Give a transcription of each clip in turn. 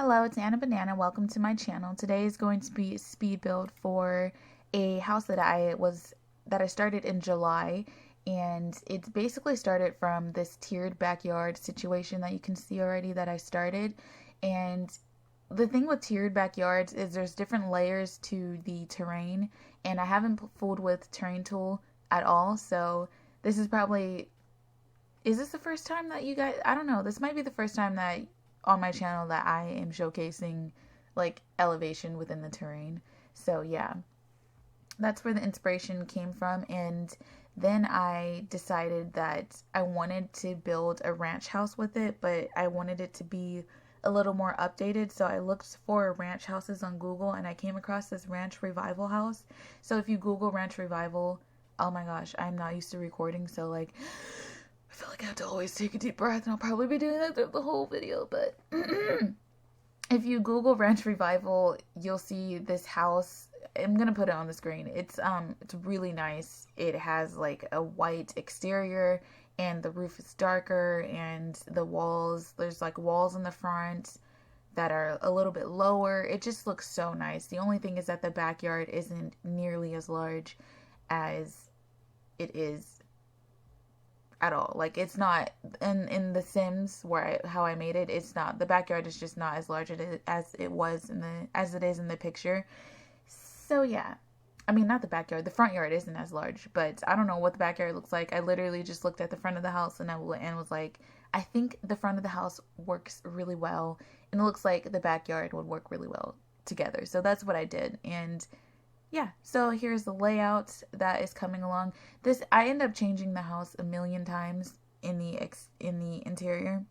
Hello, it's Anna Banana. Welcome to my channel. Today is going to be a speed build for a house that I started in July, and it's basically started from this tiered backyard situation that you can see already that I started. And the thing with tiered backyards is there's different layers to the terrain, and I haven't fooled with terrain tool at all. So this is probably, is this the first time that you guys, I don't know, this might be the first time that on my channel that I am showcasing like elevation within the terrain. So yeah, that's where the inspiration came from. And then I decided that I wanted to build a ranch house with it, but I wanted it to be a little more updated. So I looked for ranch houses on Google and I came across this ranch revival house. So if you Google ranch revival, oh my gosh, I'm not used to recording, so like I feel like I have to always take a deep breath, and I'll probably be doing that through the whole video, but if you Google ranch revival, you'll see this house. I'm gonna put it on the screen. It's really nice. It has like a white exterior and the roof is darker, and the walls, there's like walls in the front that are a little bit lower. It just looks so nice. The only thing is that the backyard isn't nearly as large as it is at all. Like it's not in the Sims where how I made it. It's not, the backyard is just not as large as it was as it is in the picture. So yeah, I mean not the backyard. The front yard isn't as large, but I don't know what the backyard looks like. I literally just looked at the front of the house and was like, I think the front of the house works really well, and it looks like the backyard would work really well together. So that's what I did, and yeah, so here's the layout that is coming along. I end up changing the house a million times in the interior.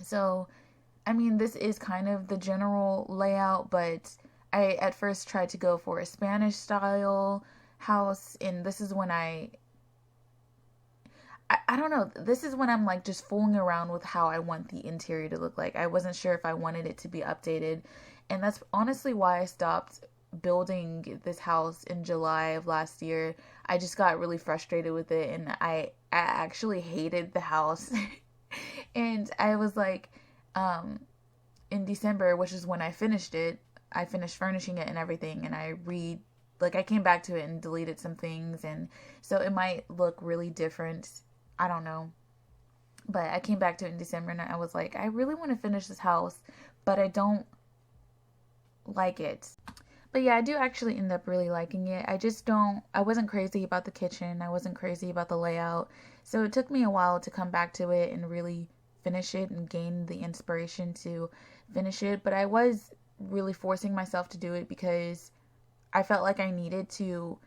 So, I mean, this is kind of the general layout, but I at first tried to go for a Spanish style house, and this is when I don't know, this is when I'm like just fooling around with how I want the interior to look like. I wasn't sure if I wanted it to be updated, and that's honestly why I stopped building this house in July of last year. I just got really frustrated with it, and I actually hated the house. And I was like, in December, which is when I finished it, I finished furnishing it and everything, and I came back to it and deleted some things, and so it might look really different. I don't know. But I came back to it in December and I was like, I really want to finish this house, but I don't like it. But yeah, I do actually end up really liking it. I wasn't crazy about the kitchen. I wasn't crazy about the layout. So it took me a while to come back to it and really finish it and gain the inspiration to finish it. But I was really forcing myself to do it because I felt like I needed to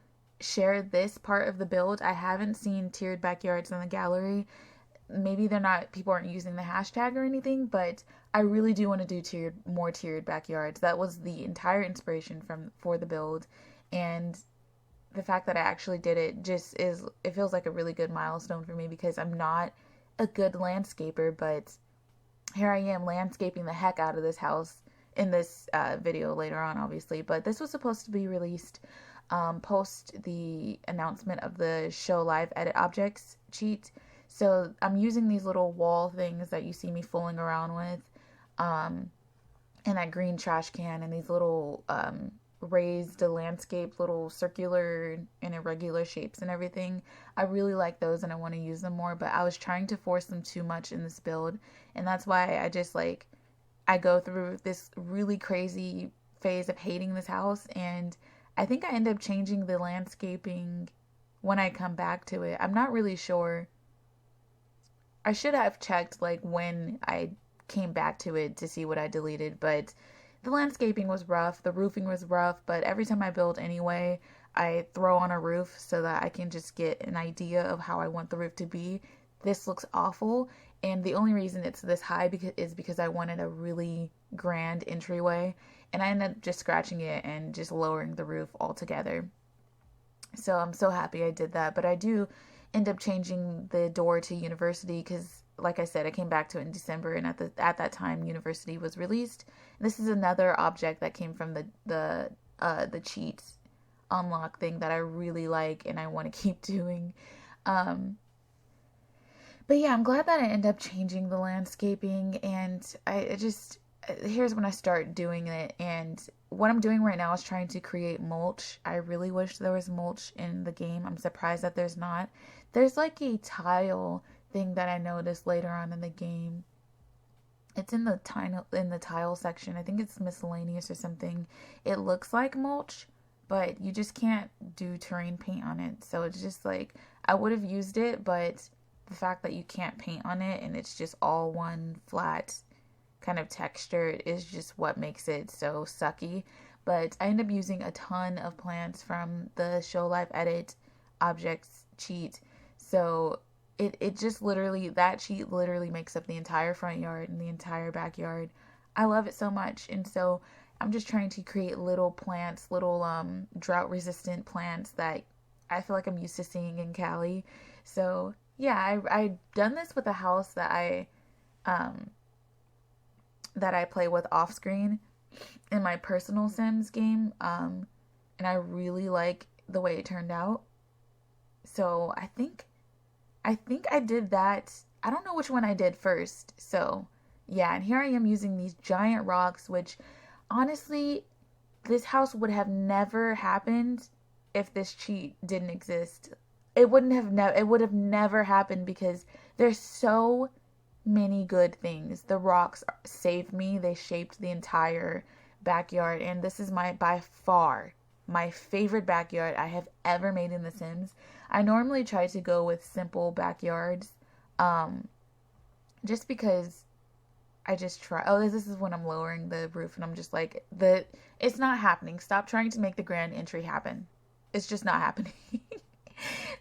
share this part of the build. I haven't seen tiered backyards in the gallery. Maybe people aren't using the hashtag or anything, but I really do want to do more tiered backyards. That was the entire inspiration for the build, and the fact that I actually did it it feels like a really good milestone for me, because I'm not a good landscaper, but here I am landscaping the heck out of this house in this video later on, obviously. But this was supposed to be released post the announcement of the Show Live Edit Objects cheat. So I'm using these little wall things that you see me fooling around with, and that green trash can, and these little raised landscape, little circular and irregular shapes and everything. I really like those and I want to use them more, but I was trying to force them too much in this build, and that's why I go through this really crazy phase of hating this house, and I think I end up changing the landscaping when I come back to it. I'm not really sure. I should have checked like when I came back to it to see what I deleted, but the landscaping was rough, the roofing was rough, but every time I build anyway, I throw on a roof so that I can just get an idea of how I want the roof to be. This looks awful, and the only reason it's this high is because I wanted a really grand entryway, and I ended up just scratching it and just lowering the roof altogether. So I'm so happy I did that, but I do end up changing the door to University because, like I said, I came back to it in December, and at that time University was released. This is another object that came from the cheat unlock thing that I really like and I want to keep doing. But yeah, I'm glad that I ended up changing the landscaping, and here's when I start doing it. And what I'm doing right now is trying to create mulch. I really wish there was mulch in the game. I'm surprised that there's not. There's like a tile thing that I noticed later on in the game. It's in the tile section. I think it's miscellaneous or something. It looks like mulch, but you just can't do terrain paint on it. So it's just like, I would have used it, but the fact that you can't paint on it and it's just all one flat kind of texture is just what makes it so sucky. But I end up using a ton of plants from the Show Live Edit Objects cheat. So it just literally, that cheat literally makes up the entire front yard and the entire backyard. I love it so much. And so I'm just trying to create little plants, little drought resistant plants that I feel like I'm used to seeing in Cali. So yeah, I done this with a house that I play with off screen in my personal Sims game, and I really like the way it turned out. So I think I did that. I don't know which one I did first. So yeah, and here I am using these giant rocks, which honestly, this house would have never happened if this cheat didn't exist. It would have never happened because there's so many good things. The rocks saved me. They shaped the entire backyard, and this is by far my favorite backyard I have ever made in The Sims. I normally try to go with simple backyards, just because I just try. Oh, this is when I'm lowering the roof, and I'm just like, it's not happening. Stop trying to make the grand entry happen. It's just not happening.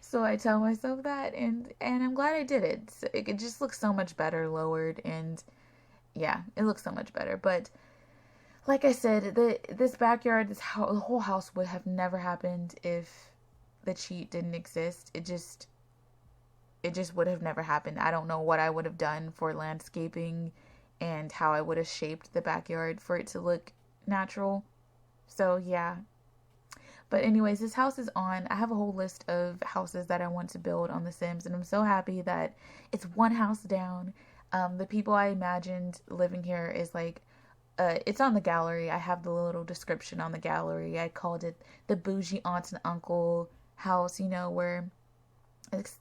So I tell myself that, and I'm glad I did it. So it just looks so much better lowered, and yeah, it looks so much better. But like I said, this backyard, the whole house would have never happened if the cheat didn't exist. It just would have never happened. I don't know what I would have done for landscaping and how I would have shaped the backyard for it to look natural. So yeah. But anyways, this house is on. I have a whole list of houses that I want to build on The Sims, and I'm so happy that it's one house down. The people I imagined living here is like, it's on the gallery. I have the little description on the gallery. I called it the bougie aunt and uncle house, where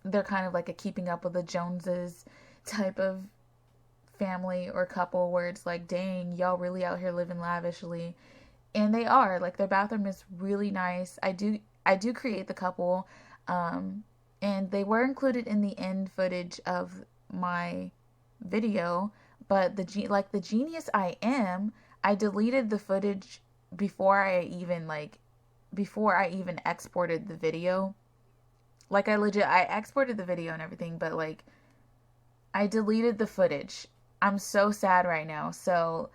they're kind of like a keeping up with the Joneses type of family or couple, where it's like, dang, y'all really out here living lavishly. And they are, like, their bathroom is really nice. I do create the couple, and they were included in the end footage of my video, but the genius I am, I deleted the footage before I even exported the video. Like, I exported the video and everything, but like, I deleted the footage. I'm so sad right now. So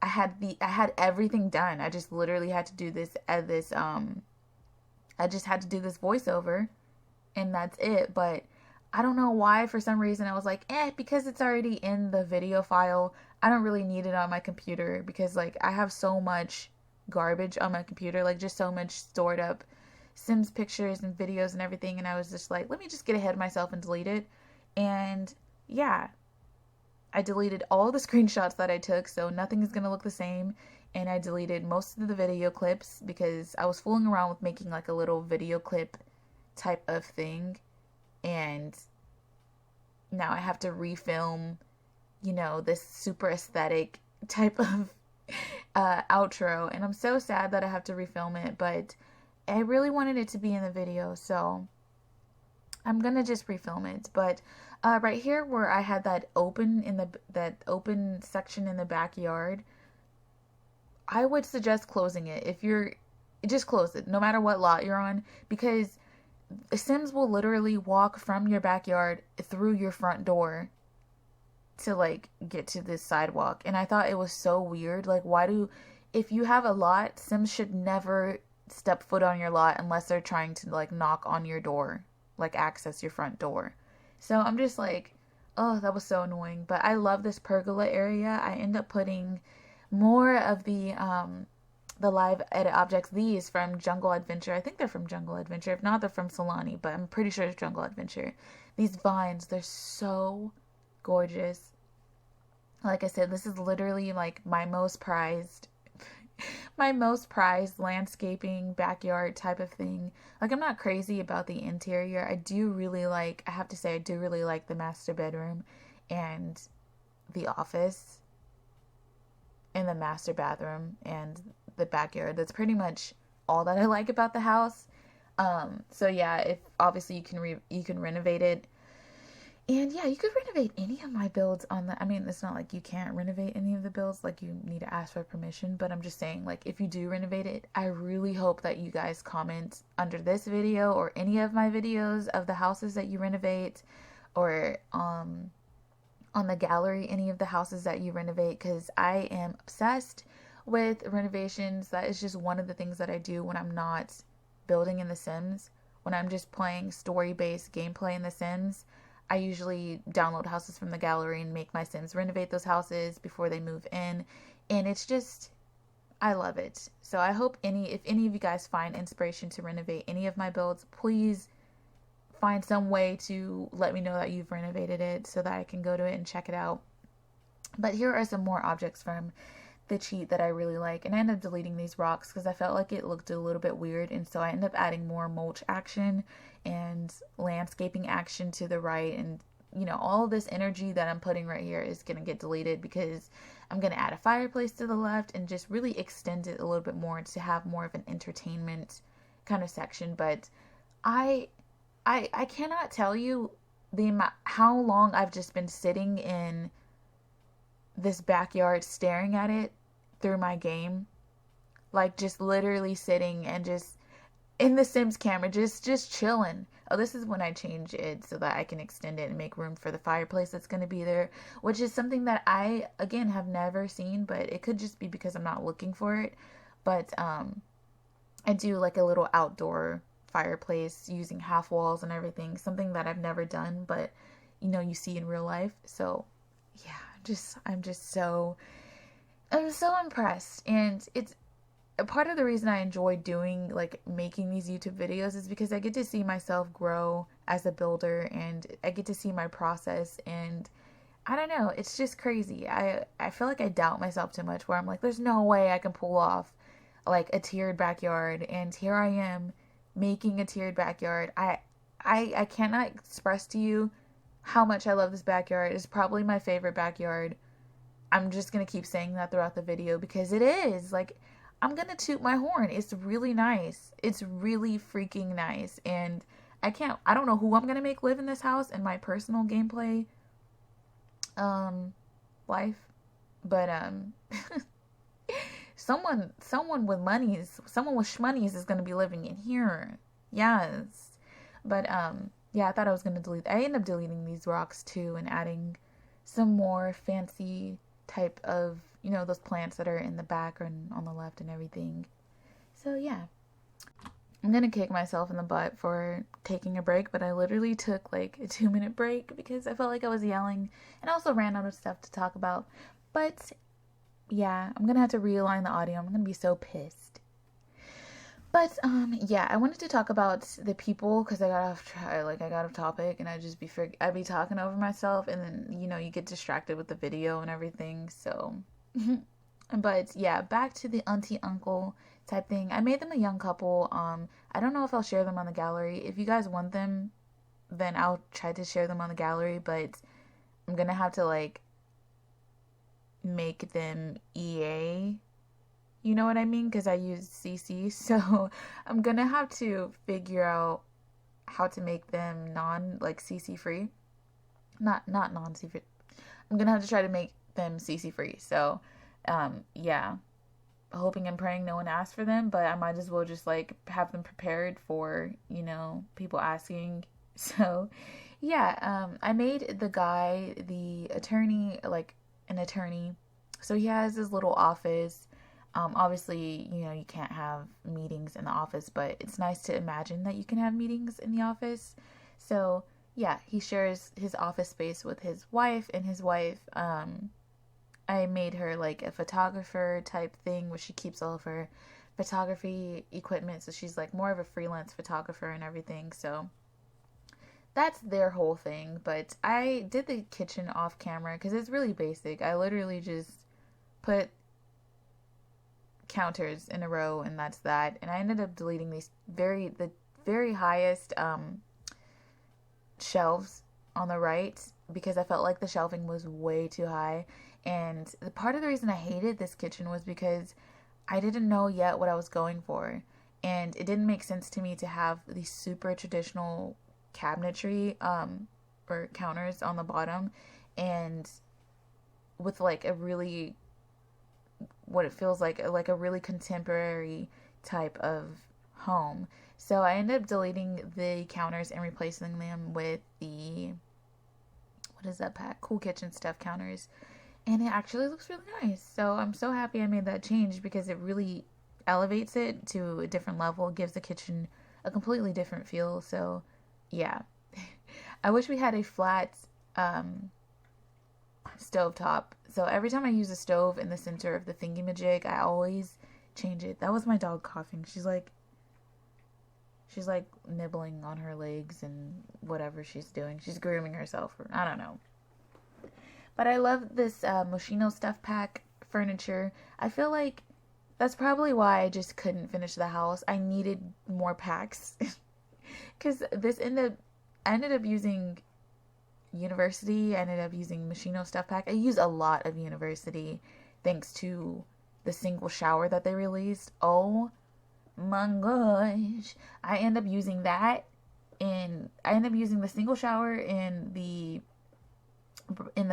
I had everything done. I just literally had to do this I just had to do this voiceover, and that's it. But I don't know why, for some reason I was like, because it's already in the video file, I don't really need it on my computer, because like, I have so much garbage on my computer, like just so much stored up Sims pictures and videos and everything, and I was just like, let me just get ahead of myself and delete it. And yeah, I deleted all the screenshots that I took, so nothing is going to look the same. And I deleted most of the video clips because I was fooling around with making like a little video clip type of thing. And now I have to refilm, this super aesthetic type of outro. And I'm so sad that I have to refilm it, but I really wanted it to be in the video, so I'm going to just refilm it. But right here where I had that open section in the backyard, I would suggest closing it. Just close it, no matter what lot you're on, because the Sims will literally walk from your backyard through your front door to like get to this sidewalk. And I thought it was so weird. Like, if you have a lot, Sims should never step foot on your lot unless they're trying to like knock on your door, like access your front door. So I'm just like, oh, that was so annoying. But I love this pergola area. I end up putting more of the live edit objects, these from Jungle Adventure. I think they're from Jungle Adventure. If not, they're from Solani, but I'm pretty sure it's Jungle Adventure. These vines, they're so gorgeous. Like I said, this is literally like my most prized landscaping backyard type of thing. Like, I'm not crazy about the interior. I have to say, I do really like the master bedroom and the office and the master bathroom and the backyard. That's pretty much all that I like about the house. So yeah, if obviously you can renovate it. And yeah, you could renovate any of my builds on the. I mean, it's not like you can't renovate any of the builds, like you need to ask for permission, but I'm just saying, like, if you do renovate it, I really hope that you guys comment under this video or any of my videos of the houses that you renovate, or on the gallery, any of the houses that you renovate, because I am obsessed with renovations. That is just one of the things that I do when I'm not building in The Sims. When I'm just playing story-based gameplay in The Sims, I usually download houses from the gallery and make my Sims renovate those houses before they move in. And it's just, I love it. So I hope if any of you guys find inspiration to renovate any of my builds, please find some way to let me know that you've renovated it so that I can go to it and check it out. But here are some more objects from the cheat that I really like. And I ended up deleting these rocks because I felt like it looked a little bit weird. And so I ended up adding more mulch action and landscaping action to the right. And, all of this energy that I'm putting right here is going to get deleted because I'm going to add a fireplace to the left and just really extend it a little bit more to have more of an entertainment kind of section. But I cannot tell you how long I've just been sitting in this backyard staring at it through my game, like just literally sitting and just in the Sims camera, just chilling. Oh, this is when I change it so that I can extend it and make room for the fireplace that's going to be there, which is something that I again have never seen, but it could just be because I'm not looking for it. But I do like a little outdoor fireplace using half walls and everything, something that I've never done, but you see in real life. So yeah, I'm so impressed. And it's a part of the reason I enjoy doing, like, making these YouTube videos is because I get to see myself grow as a builder and I get to see my process. And I don't know, it's just crazy. I feel like I doubt myself too much, where I'm like, there's no way I can pull off like a tiered backyard, and here I am making a tiered backyard. I cannot express to you how much I love this backyard. It's probably my favorite backyard. I'm just going to keep saying that throughout the video because it is. Like, I'm going to toot my horn. It's really nice. It's really freaking nice. And I don't know who I'm going to make live in this house in my personal gameplay life, but someone with monies, someone with shmonies is going to be living in here. Yes. But yeah, I thought I was going to delete. I ended up deleting these rocks too and adding some more fancy type of, those plants that are in the back and on the left and everything. So yeah, I'm going to kick myself in the butt for taking a break, but I literally took like a 2-minute break because I felt like I was yelling and also ran out of stuff to talk about. But yeah, I'm going to have to realign the audio. I'm going to be so pissed. But yeah, I wanted to talk about the people because I got off topic, and I'd be talking over myself, and then you get distracted with the video and everything. So, but yeah, back to the auntie uncle type thing. I made them a young couple. I don't know if I'll share them on the gallery. If you guys want them, then I'll try to share them on the gallery. But I'm gonna have to like make them EA. You know what I mean? Because I use CC. So I'm going to have to figure out how to make them CC free. Not non-CC free. I'm going to have to try to make them CC free. So, yeah. Hoping and praying no one asks for them. But I might as well just like have them prepared for, people asking. So, yeah. I made the guy, the attorney, like an attorney. So he has his little office. Obviously, you can't have meetings in the office, but it's nice to imagine that you can have meetings in the office. So, yeah, he shares his office space with his wife, and his wife, I made her like a photographer type thing where she keeps all of her photography equipment. So she's like more of a freelance photographer and everything. So that's their whole thing. But I did the kitchen off camera because it's really basic. I literally just put counters in a row and that's that. And I ended up deleting the very highest shelves on the right because I felt like the shelving was way too high. And the part of the reason I hated this kitchen was because I didn't know yet what I was going for. And it didn't make sense to me to have these super traditional cabinetry or counters on the bottom and with like a really what it feels like a really contemporary type of home. So I ended up deleting the counters and replacing them with the what is that pack? Cool Kitchen Stuff counters. And it actually looks really nice. So I'm so happy I made that change because it really elevates it to a different level, gives the kitchen a completely different feel. So yeah. I wish we had a flat stovetop. So every time I use a stove in the center of the thingy-majig, I always change it. That was my dog coughing. She's like nibbling on her legs and whatever she's doing. She's grooming herself. I don't know. But I love this Moschino stuff pack furniture. I feel like that's probably why I just couldn't finish the house. I needed more packs. Because I ended up using University. I ended up using Moschino stuff pack. I use a lot of University thanks to the single shower that they released. Oh my gosh. I end up using that and I end up using the single shower in the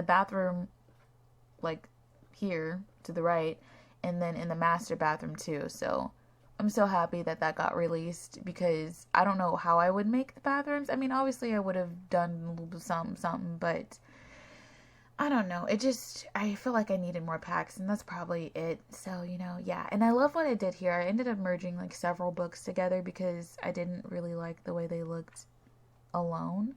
bathroom, like here to the right, and then in the master bathroom too. So I'm so happy that got released because I don't know how I would make the bathrooms. I mean, obviously I would have done something, but I don't know. I feel like I needed more packs and that's probably it. So, yeah. And I love what I did here. I ended up merging like several books together because I didn't really like the way they looked alone.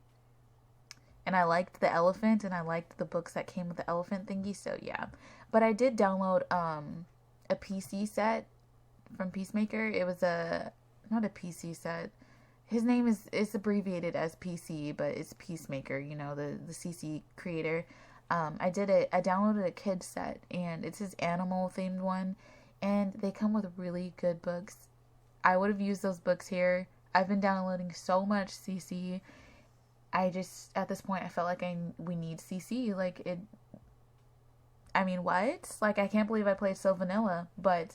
And I liked the elephant and I liked the books that came with the elephant thingy. So, yeah. But I did download a PC set from Peacemaker. It was not a PC set. His name is abbreviated as PC, but it's Peacemaker, the CC creator. I downloaded a kid set and it's his animal themed one and they come with really good books. I would have used those books here. I've been downloading so much CC. At this point I felt like we need CC. Like it, I mean, what? Like I can't believe I played so vanilla, but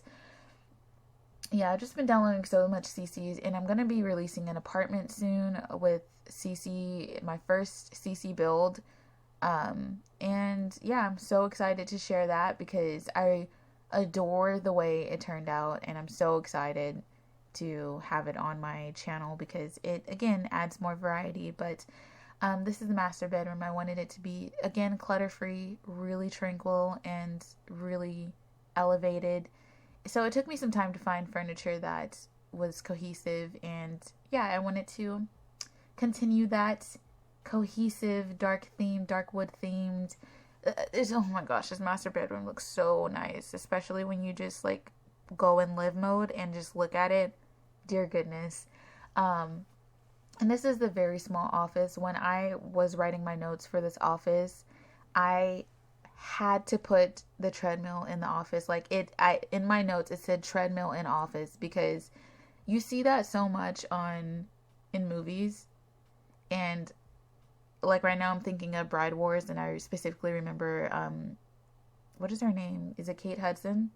yeah, I've just been downloading so much CCs and I'm going to be releasing an apartment soon with CC, my first CC build. And yeah, I'm so excited to share that because I adore the way it turned out and I'm so excited to have it on my channel because it again adds more variety. But this is the master bedroom. I wanted it to be again clutter-free, really tranquil and really elevated. So it took me some time to find furniture that was cohesive and yeah, I wanted to continue that cohesive dark wood themed. Oh my gosh, this master bedroom looks so nice, especially when you just like go in live mode and just look at it. Dear goodness. And this is the very small office. When I was writing my notes for this office, I had to put the treadmill in the office. Like in my notes it said treadmill in office because you see that so much in movies. And like right now I'm thinking of Bride Wars and I specifically remember what is her name? Is it Kate Hudson?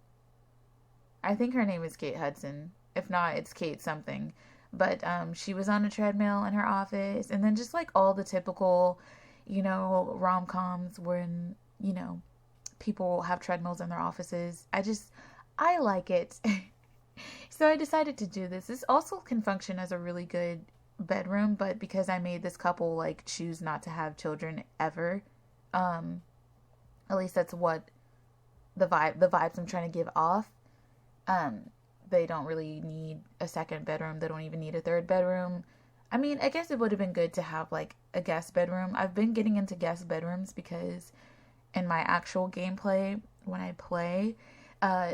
I think her name is Kate Hudson. If not, it's Kate something. But she was on a treadmill in her office and then just like all the typical, rom-coms when, people have treadmills in their offices. I like it. So I decided to do this. This also can function as a really good bedroom, but because I made this couple like choose not to have children ever, at least that's what the vibes I'm trying to give off. They don't really need a second bedroom. They don't even need a third bedroom. I mean, I guess it would have been good to have like a guest bedroom. I've been getting into guest bedrooms because in my actual gameplay, when I play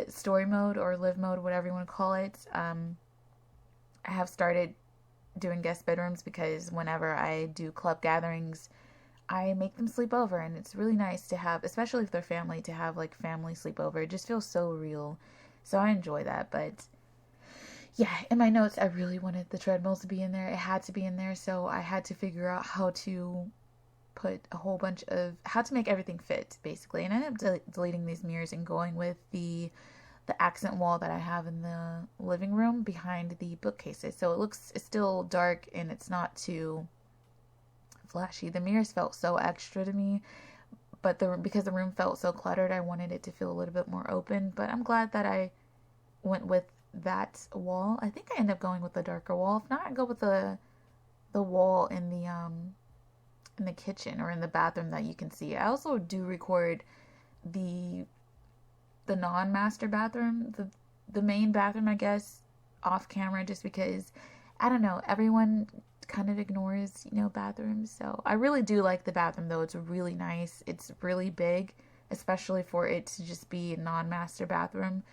story mode or live mode, whatever you want to call it, I have started doing guest bedrooms because whenever I do club gatherings, I make them sleep over, and it's really nice to have, especially if they're family, to have like family sleepover. It just feels so real. So I enjoy that. But yeah, in my notes, I really wanted the treadmills to be in there. It had to be in there. So I had to figure out how to put a whole bunch of, how to make everything fit basically. And I ended up deleting these mirrors and going with the accent wall that I have in the living room behind the bookcases. So it's still dark and it's not too flashy. The mirrors felt so extra to me, but because the room felt so cluttered, I wanted it to feel a little bit more open. But I'm glad that I went with that wall. I think I ended up going with the darker wall. If not, I go with the wall in the kitchen or in the bathroom that you can see. I also do record the non-master bathroom, the main bathroom, I guess, off camera, just because I don't know, everyone kind of ignores, bathrooms. So I really do like the bathroom though. It's really nice. It's really big, especially for it to just be a non-master bathroom.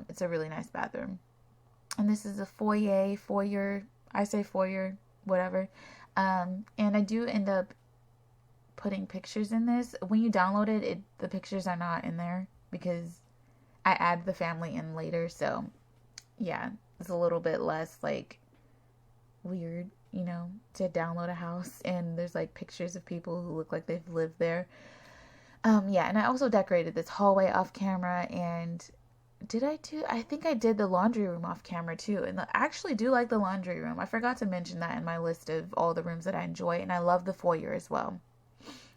It's a really nice bathroom. And this is a foyer, I say foyer, whatever. And I do end up putting pictures in this. When you download it, the pictures are not in there because I add the family in later. So yeah, it's a little bit less like weird, to download a house and there's like pictures of people who look like they've lived there. Yeah, and I also decorated this hallway off camera, and I think I did the laundry room off camera too. And I actually do like the laundry room. I forgot to mention that in my list of all the rooms that I enjoy, and I love the foyer as well.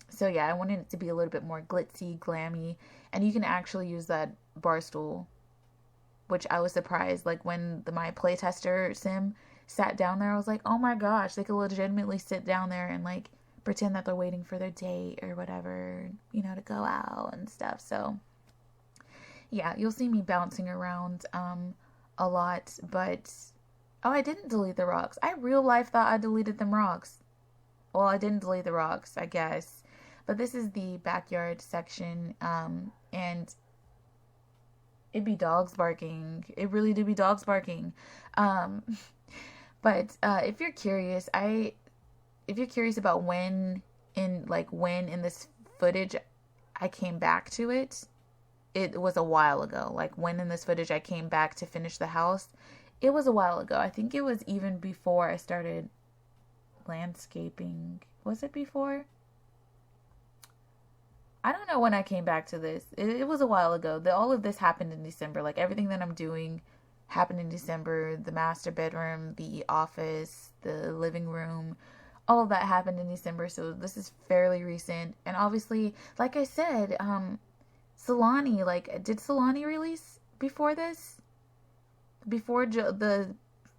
So yeah, I wanted it to be a little bit more glitzy, glammy, and you can actually use that bar stool, which I was surprised. Like when my playtester sim sat down there, I was like, oh my gosh, they could legitimately sit down there and like pretend that they're waiting for their date or whatever, to go out and stuff. So yeah, you'll see me bouncing around a lot, but oh, I didn't delete the rocks. I real life thought I deleted them rocks. Well, I didn't delete the rocks, I guess. But this is the backyard section, and it'd be dogs barking. It really do be dogs barking. But if you're curious about when in this footage I came back to it, it was a while ago. Like when in this footage I came back to finish the house, it was a while ago. I think it was even before I started landscaping. Was it before? I don't know when I came back to this. It was a while ago. All of this happened in December. Like everything that I'm doing happened in December. The master bedroom, the office, the living room, all of that happened in December. So this is fairly recent. And obviously, like I said, Solani, did Solani release before this? Before the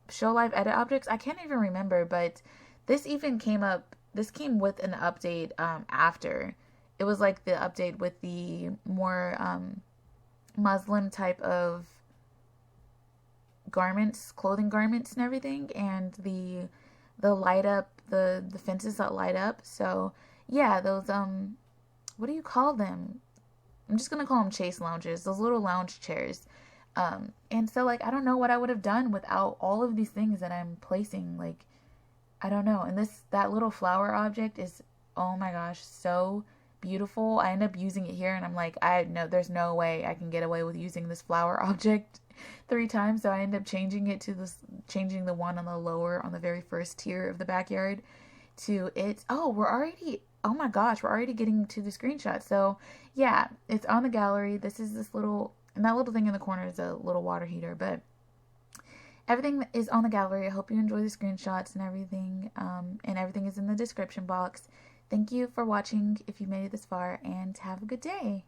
Show Live Edit Objects? I can't even remember, but this even came up. This came with an update after. It was like the update with the more Muslim type of garments, clothing garments and everything, and the light up, the fences that light up. So yeah, those what do you call them? I'm just gonna call them chase lounges, those little lounge chairs. And so like I don't know what I would have done without all of these things that I'm placing. Like I don't know. And that little flower object is, oh my gosh, so beautiful. I end up using it here, and I'm like, there's no way I can get away with using this flower object 3 times. So I end up changing the one on the very first tier of the backyard to it. Oh my gosh, we're already getting to the screenshot. So yeah, it's on the gallery. This is and that little thing in the corner is a little water heater, but everything is on the gallery. I hope you enjoy the screenshots and everything. And everything is in the description box. Thank you for watching if you made it this far, and have a good day.